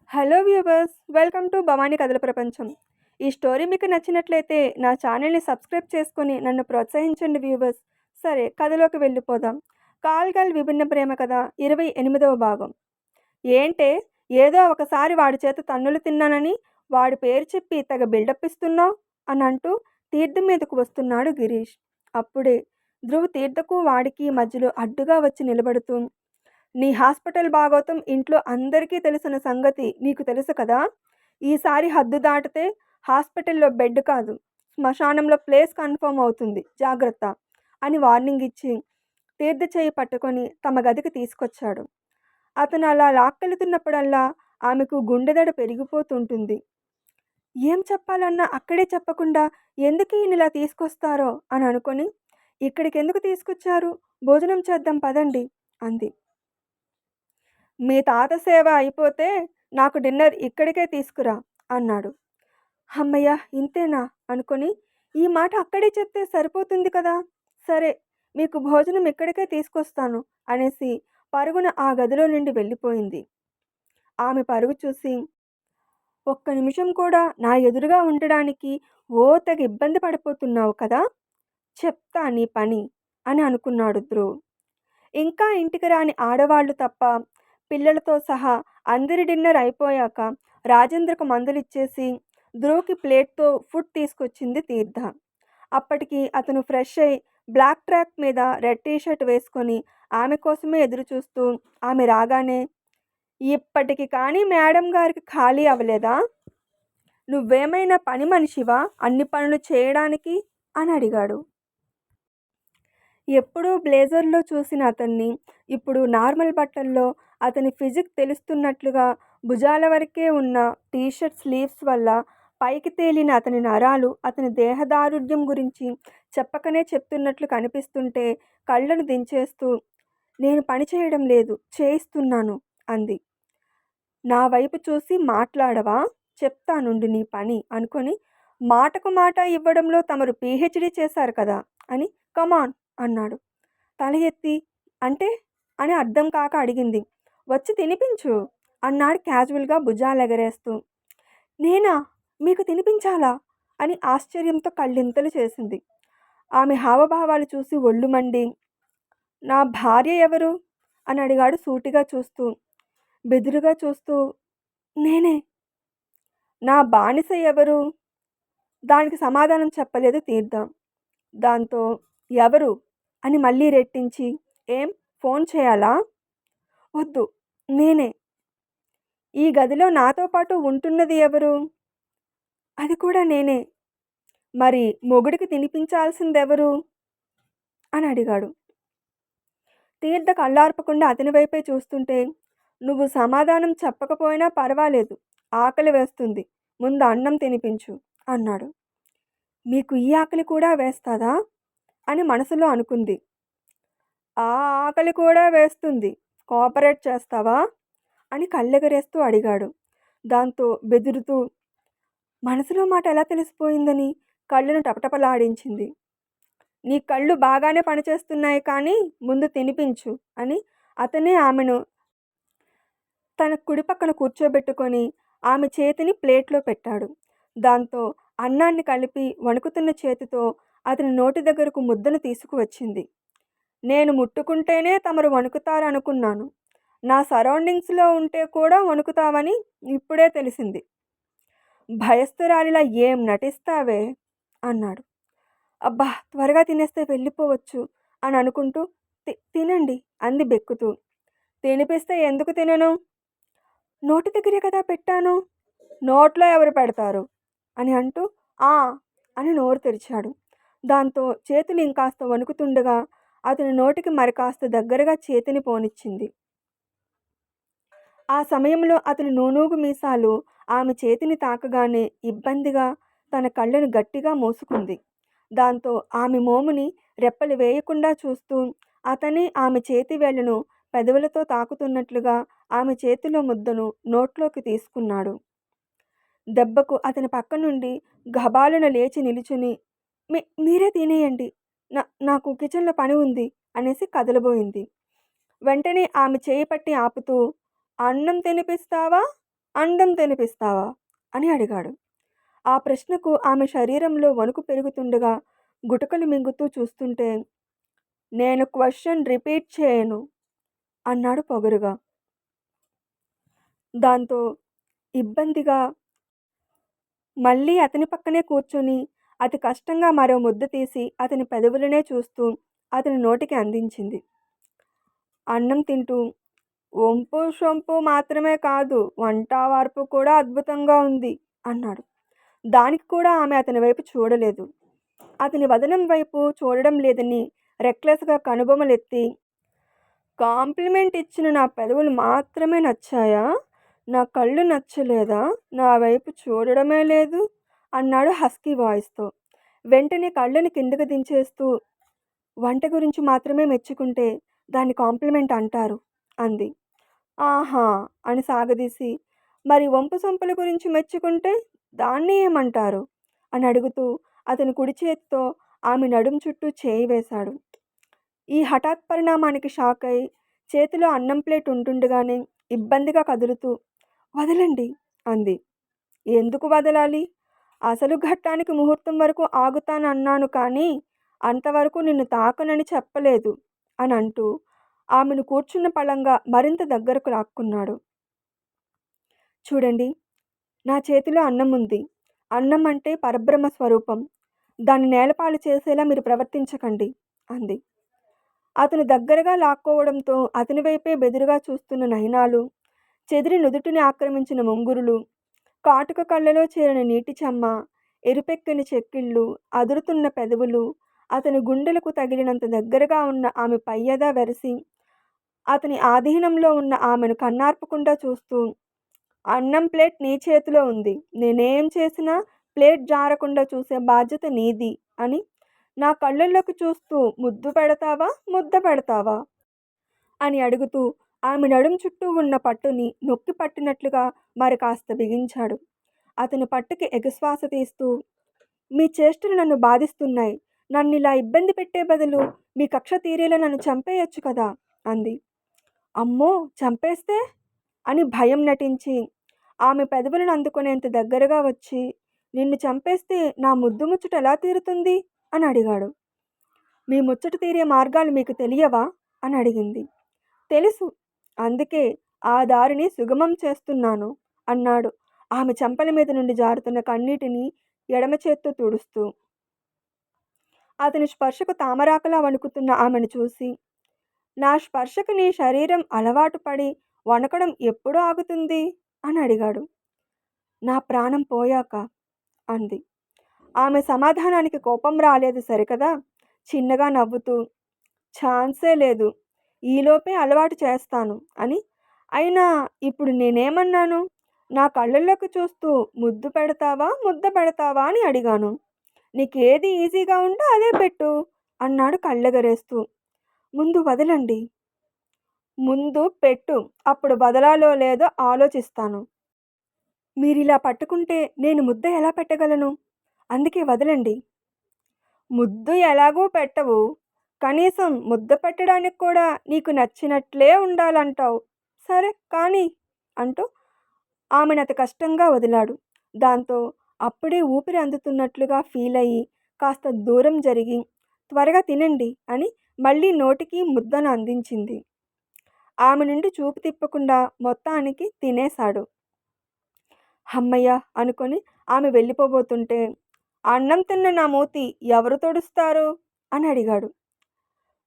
Hello viewers, welcome to Bhavani కథల ప్రపంచం. ఈ స్టోరీ మీకు నచ్చినట్లయితే నా ఛానల్ని సబ్స్క్రైబ్ చేసుకొని నన్ను ప్రోత్సహించండి వ్యూవర్స్. సరే, కథలోకి వెళ్ళిపోదాం. కాల్గల్ విభిన్న ప్రేమ కథ 28వ భాగం. ఏంటే, ఏదో ఒకసారి వాడి చేత తన్నులు తిన్నానని వాడి పేరు చెప్పి తెగ బిల్డప్ ఇస్తున్నావు అని అంటూ తీర్థ మీదకు వస్తున్నాడు గిరీష్. అప్పుడే ధ్రువ్ తీర్థకు వాడికి మధ్యలో అడ్డుగా వచ్చి నిలబడుతూ, నీ హాస్పిటల్ భాగోతం ఇంట్లో అందరికీ తెలిసిన సంగతి నీకు తెలుసు కదా. ఈసారి హద్దు దాటితే హాస్పిటల్లో బెడ్ కాదు, శ్మశానంలో ప్లేస్ కన్ఫర్మ్ అవుతుంది, జాగ్రత్త అని వార్నింగ్ ఇచ్చి తీర్థ చేయి పట్టుకొని తమ గదికి తీసుకొచ్చాడు. అతను అలా లాక్కెళ్తున్నప్పుడల్లా ఆమెకు గుండెదడ పెరిగిపోతుంటుంది. ఏం చెప్పాలన్నా అక్కడే చెప్పకుండా ఎందుకు ఈయనలా తీసుకొస్తారో అని అనుకొని, ఇక్కడికి ఎందుకు తీసుకొచ్చారు, భోజనం చేద్దాం పదండి అంది. మీ తాత సేవ అయిపోతే నాకు డిన్నర్ ఇక్కడికే తీసుకురా అన్నాడు. అమ్మయ్య, ఇంతేనా అనుకొని, ఈ మాట అక్కడే చెప్తే సరిపోతుంది కదా, సరే మీకు భోజనం ఇక్కడికే తీసుకొస్తాను అనేసి పరుగున ఆ గదిలో నుండి వెళ్ళిపోయింది. ఆమె పరుగు చూసి, ఒక్క నిమిషం కూడా నా ఎదురుగా ఉండడానికి తెగ ఇబ్బంది పడిపోతున్నావు కదా, చెప్తా నీ పని అని అనుకున్నాడు ధ్రువ్. ఇంకా ఇంటికి రాని ఆడవాళ్లు తప్ప పిల్లలతో సహా అందరి డిన్నర్ అయిపోయాక రాజేంద్రకు మందులిచ్చేసి ధ్రువ్కి ప్లేట్తో ఫుడ్ తీసుకొచ్చింది తీర్థ. అప్పటికి అతను ఫ్రెష్ అయి బ్లాక్ ట్రాక్ మీద రెడ్ టీషర్ట్ వేసుకొని ఆమె కోసమే ఎదురు చూస్తూ, ఆమె రాగానే, ఇప్పటికి కానీ మేడం గారికి ఖాళీ అవ్వలేదా, నువ్వేమైనా పని మనిషివా అన్ని పనులు చేయడానికి అని అడిగాడు. ఎప్పుడూ బ్లేజర్లో చూసిన అతన్ని ఇప్పుడు నార్మల్ బట్టల్లో అతని ఫిజిక్ తెలుస్తున్నట్లుగా భుజాల వరకే ఉన్న టీషర్ట్ స్లీవ్స్ వల్ల పైకి తేలిన అతని నరాలు అతని దేహదారుఢ్యం గురించి చెప్పకనే చెప్తున్నట్లు కనిపిస్తుంటే కళ్ళను దించేస్తూ, నేను పని చేయడం లేదు, చేయిస్తున్నాను అంది. నా వైపు చూసి మాట్లాడవా, చెప్తానుండు నీ పని అనుకొని, మాటకు మాట ఇవ్వడంలో తమరు పీహెచ్డీ చేశారు కదా అని కమాన్ అన్నాడు. తల ఎత్తి, అంటే అని అర్థం కాక అడిగింది. వచ్చి తినిపించు అన్నాడు క్యాజువల్గా భుజాలెగరేస్తూ. నేనా, మీకు తినిపించాలా అని ఆశ్చర్యంతో కళ్ళింతలు చేసింది. ఆమె హావభావాలు చూసి ఒళ్ళు మండి, నా భార్య ఎవరు అని అడిగాడు సూటిగా చూస్తూ. బెదురుగా చూస్తూ, నేనే. నా బానిస ఎవరు? దానికి సమాధానం చెప్పలేదు తీర్థ. దాంతో ఎవరు అని మళ్ళీ రెట్టించి, ఏం ఫోన్ చేయాలా? వద్దు, నేనే. ఈ గదిలో నాతో పాటు ఉంటున్నది ఎవరు? అది కూడా నేనే. మరి మొగుడికి తినిపించాల్సిందెవరు అని అడిగాడు. తీర్థ కళ్ళార్పకుండా అతని వైపే చూస్తుంటే, నువ్వు సమాధానం చెప్పకపోయినా పర్వాలేదు, ఆకలి వేస్తుంది, ముందు అన్నం తినిపించు అన్నాడు. మీకు ఈ ఆకలి కూడా వేస్తాదా అని మనసులో అనుకుంది. ఆ ఆకలి కూడా వేస్తుంది, కోఆపరేట్ చేస్తావా అని కళ్ళెగరేస్తూ అడిగాడు. దాంతో బెదురుతూ, మనసులో మాట ఎలా తెలిసిపోయిందని కళ్ళను టపటపలాడించింది. నీ కళ్ళు బాగానే పనిచేస్తున్నాయి కానీ ముందు తినిపించు అని అతనే ఆమెను తన కుడి పక్కన కూర్చోబెట్టుకొని ఆమె చేతిని ప్లేట్లో పెట్టాడు. దాంతో అన్నాన్ని కలిపి వణుకుతున్న చేతితో అతని నోటి దగ్గరకు ముద్దను తీసుకువచ్చింది. నేను ముట్టుకుంటేనే తమరు వణుకుతారనుకున్నాను, నా సరౌండింగ్స్లో ఉంటే కూడా వణుకుతావని ఇప్పుడే తెలిసింది. భయస్థురాలిలా ఏం నటిస్తావే అన్నాడు. అబ్బా, త్వరగా తినేస్తే వెళ్ళిపోవచ్చు అని అనుకుంటూ, తినండి అంది బెక్కుతూ. తినిపిస్తే ఎందుకు తినను? నోటి దగ్గరే కదా పెట్టాను. నోట్లో ఎవరు పెడతారు అని అంటూ ఆ అని నోరు తెరిచాడు. దాంతో చేతులు ఇంకాస్త వణుకుతుండగా అతని నోటికి మరి కాస్త దగ్గరగా చేతిని పోనిచ్చింది. ఆ సమయంలో అతని నూనూగు మీసాలు ఆమె చేతిని తాకగానే ఇబ్బందిగా తన కళ్ళను గట్టిగా మూసుకుంది. దాంతో ఆమె మోముని రెప్పలు వేయకుండా చూస్తూ అతనే ఆమె చేతి వేళ్లను పెదవులతో తాకుతున్నట్లుగా ఆమె చేతిలో ముద్దను నోట్లోకి తీసుకున్నాడు. దెబ్బకు అతని పక్క నుండి గబాలున లేచి నిలుచుని, మీరే తినేయండి, నాకు కిచెన్లో పని ఉంది అనేసి కదలబోయింది. వెంటనే ఆమె చేయి పట్టి ఆపుతూ, అన్నం తినిపిస్తావా అండం తినిపిస్తావా అని అడిగాడు. ఆ ప్రశ్నకు ఆమె శరీరంలో వణుకు పెరుగుతుండగా గుటకలు మింగుతూ చూస్తుంటే, నేను క్వశ్చన్ రిపీట్ చేయను అన్నాడు పొగరుగా. దాంతో ఇబ్బందిగా మళ్ళీ అతని పక్కనే కూర్చొని అతి కష్టంగా మరో ముద్ద తీసి అతని పెదవులనే చూస్తూ అతని నోటికి అందించింది. అన్నం తింటూ, ఒంపు సొంపు మాత్రమే కాదు, వంట వార్పు కూడా అద్భుతంగా ఉంది అన్నాడు. దానికి కూడా ఆమె అతని వైపు చూడలేదు. అతని వదనం వైపు చూడడం లేదని రెక్లెస్గా కనుబొమలెత్తి, కాంప్లిమెంట్ ఇచ్చిన నా పెదవులు మాత్రమే నచ్చాయా? నా కళ్ళు నచ్చలేదా? నా వైపు చూడడమే లేదు అన్నాడు హస్కీ వాయిస్తో. వెంటనే కళ్ళని కిందకు దించేస్తూ, వంట గురించి మాత్రమే మెచ్చుకుంటే దాన్ని కాంప్లిమెంట్ అంటారు అంది. ఆహా అని సాగదీసి, మరి వంపు సొంపుల గురించి మెచ్చుకుంటే దాన్ని ఏమంటారు అని అడుగుతూ అతని కుడి చేతితో ఆమె నడుం చుట్టూ చేయి వేశాడు. ఈ హఠాత్ పరిణామానికి షాక్ అయి చేతిలో అన్నం ప్లేట్ ఉంటుండగానే ఇబ్బందిగా కదులుతూ, వదలండి అంది. ఎందుకు వదలాలి? అసలు ఘట్టానికి ముహూర్తం వరకు ఆగుతానన్నాను కానీ అంతవరకు నిన్ను తాకనని చెప్పలేదు అని అంటూ ఆమెను కూర్చున్న పళంగా మరింత దగ్గరకు లాక్కున్నాడు. చూడండి, నా చేతిలో అన్నం ఉంది. అన్నం అంటే పరబ్రహ్మ స్వరూపం. దాన్ని నేలపాలు చేసేలా మీరు ప్రవర్తించకండి అంది. అతను దగ్గరగా లాక్కోవడంతో అతని వైపే బెదురుగా చూస్తున్న నయనాలు, చెదిరి నుదుటిని ఆక్రమించిన ముంగురులు, కాటుక కళ్ళలో చేరిన నీటి చెమ్మ, ఎరుపెక్కని చెక్కిళ్ళు, అదురుతున్న పెదవులు, అతని గుండెలకు తగిలినంత దగ్గరగా ఉన్న ఆమె పయ్యద వెరసి అతని ఆధీనంలో ఉన్న ఆమెను కన్నార్పకుండా చూస్తూ, అన్నం ప్లేట్ నీ చేతిలో ఉంది. నేనేం చేసినా ప్లేట్ జారకుండా చూసే బాధ్యత నీది అని నా కళ్ళల్లోకి చూస్తూ ముద్దు పెడతావా, ముద్ద పెడతావా అని అడుగుతూ ఆమె నడుం చుట్టూ ఉన్న పట్టుని నొక్కి పట్టినట్లుగా మరి కాస్త బిగించాడు. అతని పట్టుకి ఎగశ్వాస తీస్తూ, మీ చేష్టలు నన్ను బాధిస్తున్నాయి. నన్నిలా ఇబ్బంది పెట్టే బదులు మీ కక్ష తీరేలా నన్ను చంపేయొచ్చు కదా అంది. అమ్మో, చంపేస్తే అని భయం నటించి ఆమె పెదవులను అందుకునేంత దగ్గరగా వచ్చి, నిన్ను చంపేస్తే నా ముద్దు ముచ్చట ఎలా తీరుతుంది అని అడిగాడు. మీ ముచ్చట తీరే మార్గాలు మీకు తెలియవా అని అడిగింది. తెలుసు, అందుకే ఆ దారిని సుగమం చేస్తున్నాను అన్నాడు ఆమె చెంపల మీద నుండి జారుతున్న కన్నీటిని ఎడమ చేత్తో తుడుస్తూ. అతని స్పర్శకు తామరాకలా వణుకుతున్న ఆమెను చూసి, నా స్పర్శకు నీ శరీరం అలవాటు పడి వణకడం ఎప్పుడు ఆగుతుంది అని అడిగాడు. నా ప్రాణం పోయాక అంది. ఆమె సమాధానానికి కోపం రాలేదు సరికదా. చిన్నగా నవ్వుతూ, ఛాన్సే లేదు, ఈలోపే అలవాటు చేస్తాను అని. అయినా ఇప్పుడు నేనేమన్నాను? నా కళ్ళల్లోకి చూస్తూ ముద్దు పెడతావా, ముద్ద పెడతావా అని అడిగాను. నీకేది ఈజీగా ఉంటే అదే పెట్టు అన్నాడు కళ్ళెగరేస్తూ. ముందు వదలండి. ముందు పెట్టు, అప్పుడు వదలాలో లేదో ఆలోచిస్తాను. మీరిలా పట్టుకుంటే నేను ముద్ద ఎలా పెట్టగలను? అందుకే వదలండి. ముద్దు ఎలాగూ పెట్టవు, కనీసం ముద్ద పెట్టడానికి కూడా నీకు నచ్చినట్లే ఉండాలంటావు. సరే కానీ అంటూ ఆమెను అతి కష్టంగా వదిలాడు. దాంతో అప్పుడే ఊపిరి అందుతున్నట్లుగా ఫీల్ అయ్యి కాస్త దూరం జరిగి, త్వరగా తినండి అని మళ్ళీ నోటికి ముద్దను అందించింది. ఆమె నుండి చూపు తిప్పకుండా మొత్తానికి తినేశాడు. హమ్మయ్య అనుకొని ఆమె వెళ్ళిపోబోతుంటే, అన్నం తిన్న నా మూతి ఎవరు తుడుస్తారు అని అడిగాడు.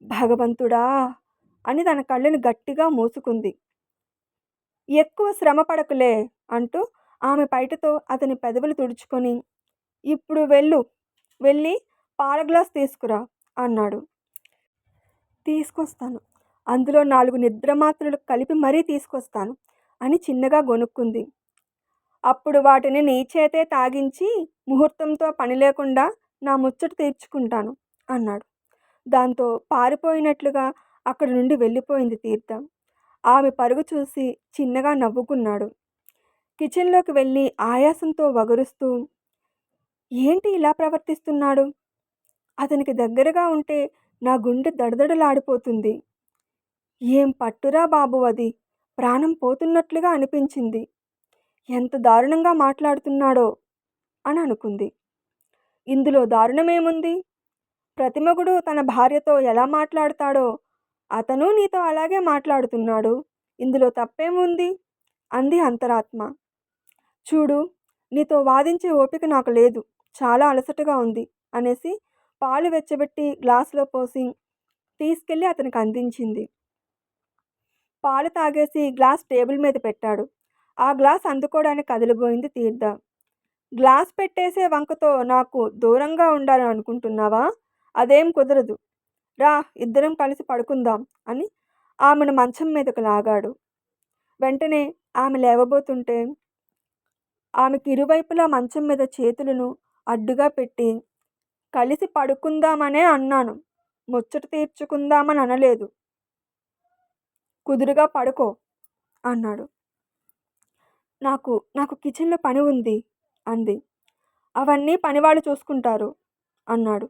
భగవంతుడా అని తన కళ్ళను గట్టిగా మూసుకుంది. ఎక్కువ శ్రమ పడకులే అంటూ ఆమె పైటతో అతని పెదవులు తుడుచుకొని, ఇప్పుడు వెళ్ళి పాల గ్లాస్ తీసుకురా అన్నాడు. తీసుకొస్తాను, అందులో 4 నిద్రమాత్రలు కలిపి మరీ తీసుకొస్తాను అని చిన్నగా గొనుక్కుంది. అప్పుడు వాటిని నీ చేతే తాగించి ముహూర్తంతో పని లేకుండా నా ముచ్చట తీర్చుకుంటాను అన్నాడు. దాంతో పారిపోయినట్లుగా అక్కడి నుండి వెళ్ళిపోయింది తీర్థ. ఆమె పరుగు చూసి చిన్నగా నవ్వుకున్నాడు. కిచెన్లోకి వెళ్ళి ఆయాసంతో వగరుస్తూ, ఏంటి ఇలా ప్రవర్తిస్తున్నాడు? అతనికి దగ్గరగా ఉంటే నా గుండె దడదడలాడిపోతుంది. ఏం పట్టురా బాబు అది, ప్రాణం పోతున్నట్లుగా అనిపించింది. ఎంత దారుణంగా మాట్లాడుతున్నాడో అని అనుకుంది. ఇందులో దారుణమేముంది? ప్రతి మొగుడు తన భార్యతో ఎలా మాట్లాడతాడో అతను నీతో అలాగే మాట్లాడుతున్నాడు. ఇందులో తప్పేముంది? అంది అంతరాత్మ. చూడు, నీతో వాదించే ఓపిక నాకు లేదు. చాలా అలసటగా ఉంది అనేసి పాలు వెచ్చబెట్టి గ్లాసులో పోసి తీసుకెళ్ళి అతనికి అందించింది. పాలు తాగేసి గ్లాస్ టేబుల్ మీద పెట్టాడు. ఆ గ్లాస్ అందుకోవడానికి కదిలిపోయింది తీర్థ. గ్లాస్ పెట్టేసే వంకతో నాకు దూరంగా ఉండాలని అనుకుంటున్నావా? అదేం కుదరదు. రా, ఇద్దరం కలిసి పడుకుందాం అని ఆమెను మంచం మీదకు లాగాడు. వెంటనే ఆమె లేవబోతుంటే ఆమెకి ఇరువైపులా మంచం మీద చేతులను అడ్డుగా పెట్టి, కలిసి పడుకుందామనే అన్నాను. ముచ్చట తీర్చుకుందామని అనలేదు. కుదురుగా పడుకో అన్నాడు. నాకు నాకు కిచెన్లో పని ఉంది అంది. అవన్నీ పనివాళ్ళు చూసుకుంటారు అన్నాడు.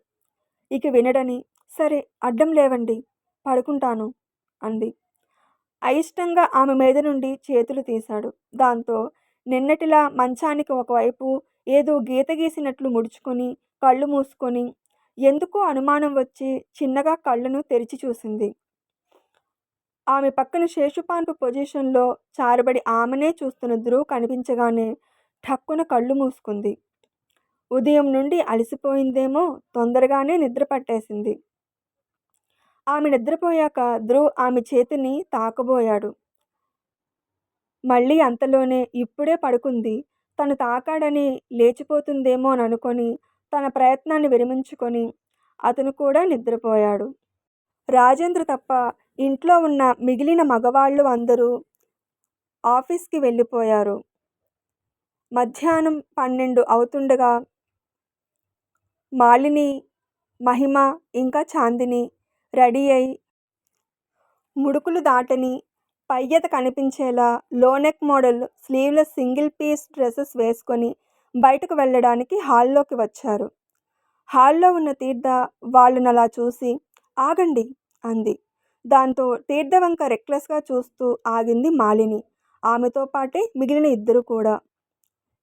ఇక వినడని, సరే అడ్డం లేవండి, పడుకుంటాను అంది. అయిష్టంగా ఆమె మీద నుండి చేతులు తీశాడు. దాంతో నిన్నటిలా మంచానికి ఒకవైపు ఏదో గీత గీసినట్లు ముడుచుకొని కళ్ళు మూసుకొని, ఎందుకో అనుమానం వచ్చి చిన్నగా కళ్ళను తెరిచి చూసింది. ఆమె పక్కన శేషుపాన్పు పొజిషన్లో చారబడి ఆమెనే చూస్తున్న ధ్రువ్ కనిపించగానే ఠక్కున కళ్ళు మూసుకుంది. ఉదయం నుండి అలసిపోయిందేమో, తొందరగానే నిద్ర పట్టేసింది. ఆమె నిద్రపోయాక ధ్రువ్ ఆమె చేతిని తాకబోయాడు. మళ్ళీ అంతలోనే ఇప్పుడే పడుకుంది, తను తాకాడని లేచిపోతుందేమో అని అనుకొని తన ప్రయత్నాన్ని విరమించుకొని అతను కూడా నిద్రపోయాడు. రాజేంద్ర తప్ప ఇంట్లో ఉన్న మిగిలిన మగవాళ్ళు అందరూ ఆఫీస్కి వెళ్ళిపోయారు. మధ్యాహ్నం 12 అవుతుండగా మాలిని, మహిమ ఇంకా చాందిని రెడీ అయి ముడుకులు దాటని పయ్యత కనిపించేలా low neck model sleeveless single piece dresses వేసుకొని బయటకు వెళ్ళడానికి హాల్లోకి వచ్చారు. హాల్లో ఉన్న తీర్థ వాళ్ళనలా చూసి ఆగండి అంది. దాంతో తీర్థ వంక రెక్లెస్గా చూస్తూ ఆగింది మాలిని. ఆమెతో పాటే మిగిలిన ఇద్దరు కూడా.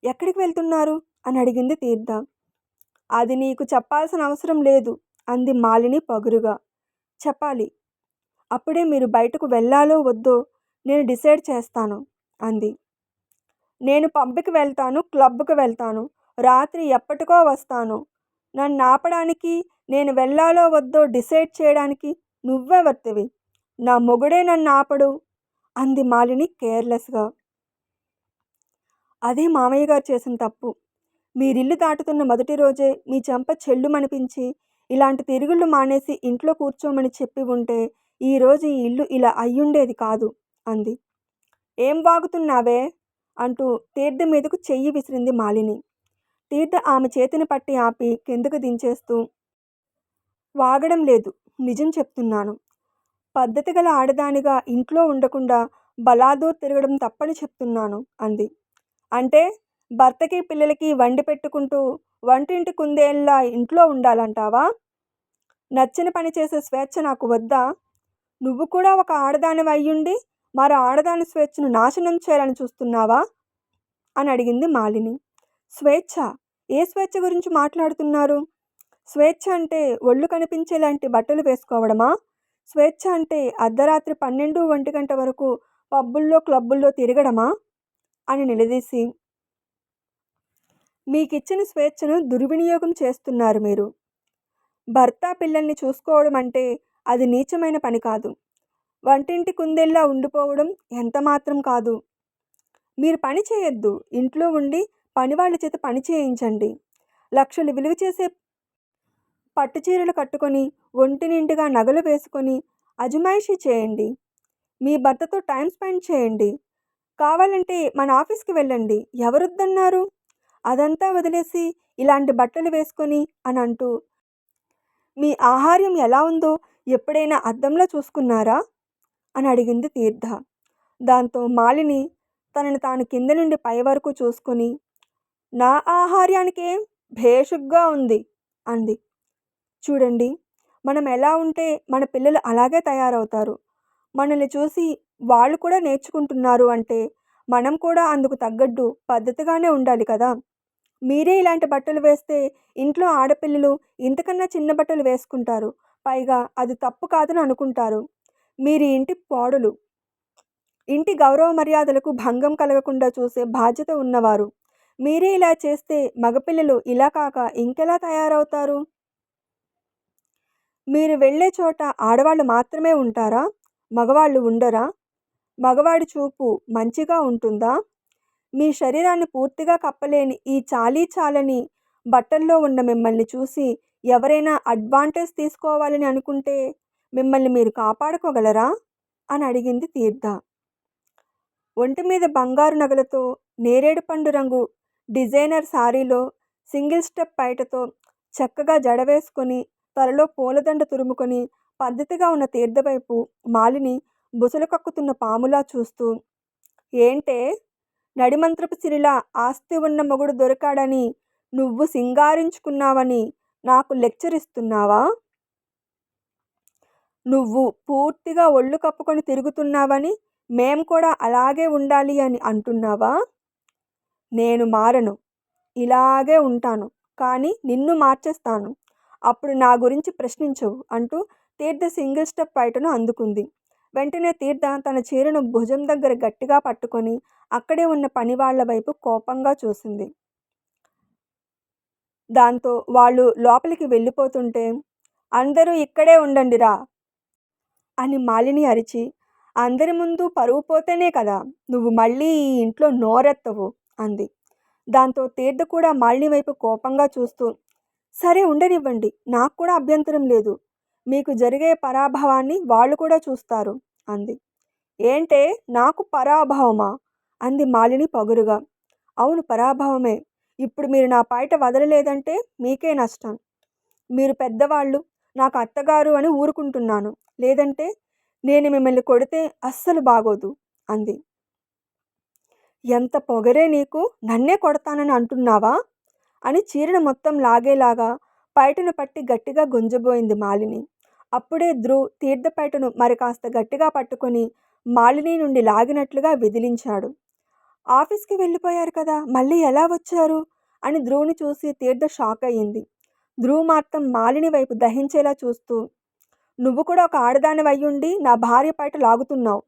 ఎక్కడికి వెళ్తున్నారు అని అడిగింది తీర్థ. అది నీకు చెప్పాల్సిన అవసరం లేదు అంది మాలిని పగురుగా. చెప్పాలి. అప్పుడే మీరు బయటకు వెళ్ళాలో వద్దో నేను డిసైడ్ చేస్తాను అంది. నేను పబ్కి వెళ్తాను, క్లబ్కి వెళ్తాను, రాత్రి ఎప్పటికో వస్తాను. నన్ను ఆపడానికి, నేను వెళ్ళాలో వద్దో డిసైడ్ చేయడానికి నువ్వెవర్తివి? నా మొగుడే నన్ను ఆపడు అంది మాలిని కేర్లెస్గా. అదే మామయ్య గారు చేసిన తప్పు. మీరిల్లు దాటుతున్న మొదటి రోజే మీ చెంప చెల్లుమనిపించి ఇలాంటి తిరుగుళ్ళు మానేసి ఇంట్లో కూర్చోమని చెప్పి ఉంటే ఈరోజు ఈ ఇల్లు ఇలా అయ్యుండేది కాదు అంది. ఏం వాగుతున్నావే అంటూ తీర్థ మీదకు చెయ్యి విసిరింది మాలిని. తీర్థ ఆమె చేతిని పట్టి ఆపి కిందకు దించేస్తూ, వాగడం లేదు, నిజం చెప్తున్నాను. పద్ధతి గల ఆడదానిగా ఇంట్లో ఉండకుండా బలాదూర్ తిరగడం తప్పని చెప్తున్నాను అంది. అంటే భర్తకి పిల్లలకి వండి పెట్టుకుంటూ వంటింటి కుందేళ్ళలా ఇంట్లో ఉండాలంటావా? నచ్చిన పని చేసే స్వేచ్ఛ నాకు వద్దా? నువ్వు కూడా ఒక ఆడదానివి అయ్యుండి మరో ఆడదాని స్వేచ్ఛను నాశనం చేయాలని చూస్తున్నావా అని అడిగింది మాలిని. స్వేచ్ఛ? ఏ స్వేచ్ఛ గురించి మాట్లాడుతున్నారు? స్వేచ్ఛ అంటే ఒళ్ళు కనిపించేలాంటి బట్టలు వేసుకోవడమా? స్వేచ్ఛ అంటే అర్ధరాత్రి 12-1 గంట వరకు పబ్బుల్లో క్లబ్బుల్లో తిరగడమా అని నిలదీసి, మీకిచ్చిన స్వేచ్ఛను దుర్వినియోగం చేస్తున్నారు మీరు. భర్త పిల్లల్ని చూసుకోవడం అంటే అది నీచమైన పని కాదు. వంటింటి కుందేళ్ళలా ఉండిపోవడం ఎంత మాత్రం కాదు. మీరు పని చేయొద్దు, ఇంట్లో ఉండి పనివాళ్ళ చేత పని చేయించండి. లక్షలు విలువ చేసే పట్టుచీరలు కట్టుకొని ఒంటి నిండుగా నగలు వేసుకొని అజమాయిషీ చేయండి. మీ భర్తతో టైం స్పెండ్ చేయండి. కావాలంటే మన ఆఫీస్కి వెళ్ళండి, ఎవరొద్దన్నారు? అదంతా వదిలేసి ఇలాంటి బట్టలు వేసుకొని అని అంటూ, మీ ఆహార్యం ఎలా ఉందో ఎప్పుడైనా అద్దంలో చూసుకున్నారా అని అడిగింది తీర్థ. దాంతో మాలిని తనని తాను కింద నుండి పై వరకు చూసుకొని, నా ఆహార్యానికేం భేషుగ్గా ఉంది అంది. చూడండి, మనం ఎలా ఉంటే మన పిల్లలు అలాగే తయారవుతారు. మనల్ని చూసి వాళ్ళు కూడా నేర్చుకుంటున్నారు అంటే మనం కూడా అందుకు తగ్గట్టు పద్ధతిగానే ఉండాలి కదా! మీరే ఇలాంటి బట్టలు వేస్తే ఇంట్లో ఆడపిల్లలు ఇంతకన్నా చిన్న బట్టలు వేసుకుంటారు. పైగా అది తప్పు కాదని అనుకుంటారు. మీరు ఇంటి కోడలు. ఇంటి గౌరవ మర్యాదలకు భంగం కలగకుండా చూసే బాధ్యత ఉన్నవారు. మీరే ఇలా చేస్తే మగపిల్లలు ఇలా కాక ఇంకెలా తయారవుతారు? మీరు వెళ్ళే చోట ఆడవాళ్ళు మాత్రమే ఉంటారా? మగవాళ్ళు ఉండరా? మగవాడి చూపు మంచిగా ఉంటుందా? మీ శరీరాన్ని పూర్తిగా కప్పలేని ఈ చాలీ చాలని బట్టల్లో ఉన్న మిమ్మల్ని చూసి ఎవరైనా అడ్వాంటేజ్ తీసుకోవాలని అనుకుంటే మిమ్మల్ని మీరు కాపాడుకోగలరా? అని అడిగింది తీర్థ. ఒంటి మీద బంగారు నగలతో, నేరేడు పండు రంగు డిజైనర్ సారీలో, సింగిల్ స్టెప్ పైటతో చక్కగా జడ వేసుకొని, తలలో పూలదండ తురుముకొని, పద్ధతిగా ఉన్న తీర్థ వైపు మాలిని బుసలు కక్కుతున్న పాములా చూస్తూ, ఏంటే నడిమంత్రపు సిరిలా ఆస్తి ఉన్న మొగుడు దొరికాడని నువ్వు సింగారించుకున్నావని నాకు లెక్చర్ ఇస్తున్నావా? నువ్వు పూర్తిగా ఒళ్ళు కప్పుకొని తిరుగుతున్నావని మేం కూడా అలాగే ఉండాలి అని అంటున్నావా? నేను మారను. ఇలాగే ఉంటాను. కానీ నిన్ను మార్చేస్తాను. అప్పుడు నా గురించి ప్రశ్నించవు అంటూ తీర్థ సింగిల్ స్టెప్ పైటను అందుకుంది. వెంటనే తీర్థ తన చీరను భుజం దగ్గర గట్టిగా పట్టుకొని అక్కడే ఉన్న పనివాళ్ల వైపు కోపంగా చూసింది. దాంతో వాళ్ళు లోపలికి వెళ్ళిపోతుంటే, అందరూ ఇక్కడే ఉండండిరా అని మాలిని అరిచి, అందరి ముందు పరువు పోతేనే కదా నువ్వు మళ్ళీ ఈ ఇంట్లో నోరెత్తవు అంది. దాంతో తీర్థ కూడా మాలిని వైపు కోపంగా చూస్తూ, సరే ఉండనివ్వండి, నాకు కూడా అభ్యంతరం లేదు. మీకు జరిగే పరాభవాన్ని వాళ్ళు కూడా చూస్తారు అంది. ఏంటే నాకు పరాభవమా అంది మాలిని పొగరుగా. అవును, పరాభవమే. ఇప్పుడు మీరు నా పైట వదలలేదంటే మీకే నష్టం. మీరు పెద్దవాళ్ళు, నాకు అత్తగారు అని ఊరుకుంటున్నాను. లేదంటే నేను మిమ్మల్ని కొడితే అస్సలు బాగోదు అంది. ఎంత పొగరే నీకు, నన్నే కొడతానని అంటున్నావా అని చీరను మొత్తం లాగేలాగా పైటను పట్టి గట్టిగా గుంజబోయింది మాలిని. అప్పుడే ధ్రువ్ తీర్థపైటను మరి కాస్త గట్టిగా పట్టుకొని మాలిని నుండి లాగినట్లుగా విదిలించాడు. ఆఫీస్కి వెళ్ళిపోయారు కదా, మళ్ళీ ఎలా వచ్చారు అని ధ్రువ్ని చూసి తీర్థ షాక్ అయ్యింది. ధ్రువ్ మాత్రం మాలిని వైపు దహించేలా చూస్తూ, నువ్వు కూడా ఒక ఆడదానివి అయ్యుండి నా భార్య పైట లాగుతున్నావు.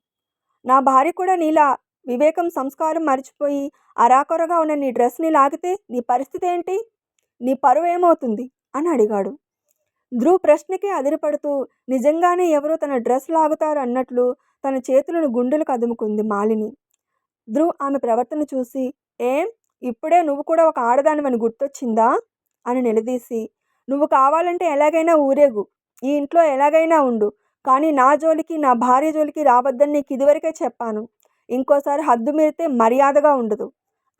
నా భార్య కూడా నీలా వివేకం సంస్కారం మర్చిపోయి అరాకొరగా ఉన్న నీ డ్రెస్ని లాగితే నీ పరిస్థితి ఏంటి? నీ పరువు ఏమవుతుంది అని అడిగాడు. ధ్రువ్ ప్రశ్నకే అదిరిపడుతూ నిజంగానే ఎవరో తన డ్రెస్ లాగుతారు అన్నట్లు తన చేతులను గుండెలకు అదుముకుంది మాలిని. ధ్రువ్ ఆమె ప్రవర్తన చూసి, ఏం ఇప్పుడే నువ్వు కూడా ఒక ఆడదానివని గుర్తొచ్చిందా అని నిలదీసి, నువ్వు కావాలంటే ఎలాగైనా ఊరేగు, ఈ ఇంట్లో ఎలాగైనా ఉండు, కానీ నా జోలికి నా భార్య జోలికి రావద్దని నీకు ఇదివరకే చెప్పాను. ఇంకోసారి హద్దు మీరితే మర్యాదగా ఉండదు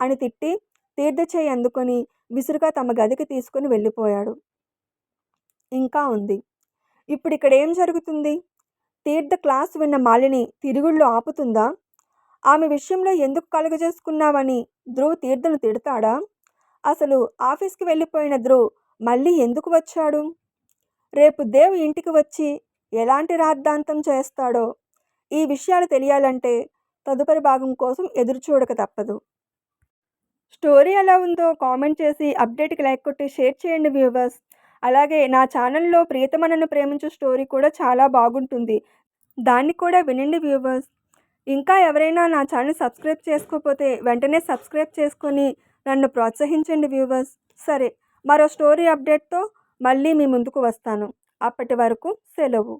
అని తిట్టి తీర్థ చేయి అందుకొని విసురుగా తమ గదికి తీసుకుని వెళ్ళిపోయాడు. ఇంకా ఉంది. ఇప్పుడు ఇక్కడ ఏం జరుగుతుంది? తీర్థ క్లాస్ విన్న మాలిని తిరుగుళ్ళు ఆపుతుందా? ఆమె విషయంలో ఎందుకు కలుగజేసుకున్నావని ధ్రువ్ తీర్థను తిడతాడా? అసలు ఆఫీస్కి వెళ్ళిపోయిన ధ్రువ్ మళ్ళీ ఎందుకు వచ్చాడు? రేపు దేవ్ ఇంటికి వచ్చి ఎలాంటి రాద్ధాంతం చేస్తాడో ఈ విషయాలు తెలియాలంటే తదుపరి భాగం కోసం ఎదురు చూడక తప్పదు. స్టోరీ ఎలా ఉందో కామెంట్ చేసి అప్డేట్కి లైక్ కొట్టి షేర్ చేయండి వ్యూవర్స్. అలాగే నా ఛానల్లో ప్రియతమనను ప్రేమించు స్టోరీ కూడా చాలా బాగుంటుంది, దాన్ని కూడా వినండి వ్యూవర్స్. ఇంకా ఎవరైనా నా ఛానల్ సబ్స్క్రైబ్ చేసుకోకపోతే వెంటనే సబ్స్క్రైబ్ చేసుకొని నన్ను ప్రోత్సహించండి వ్యూవర్స్. సరే, మరో స్టోరీ అప్డేట్తో మళ్ళీ మీ ముందుకు వస్తాను. అప్పటి వరకు సెలవు.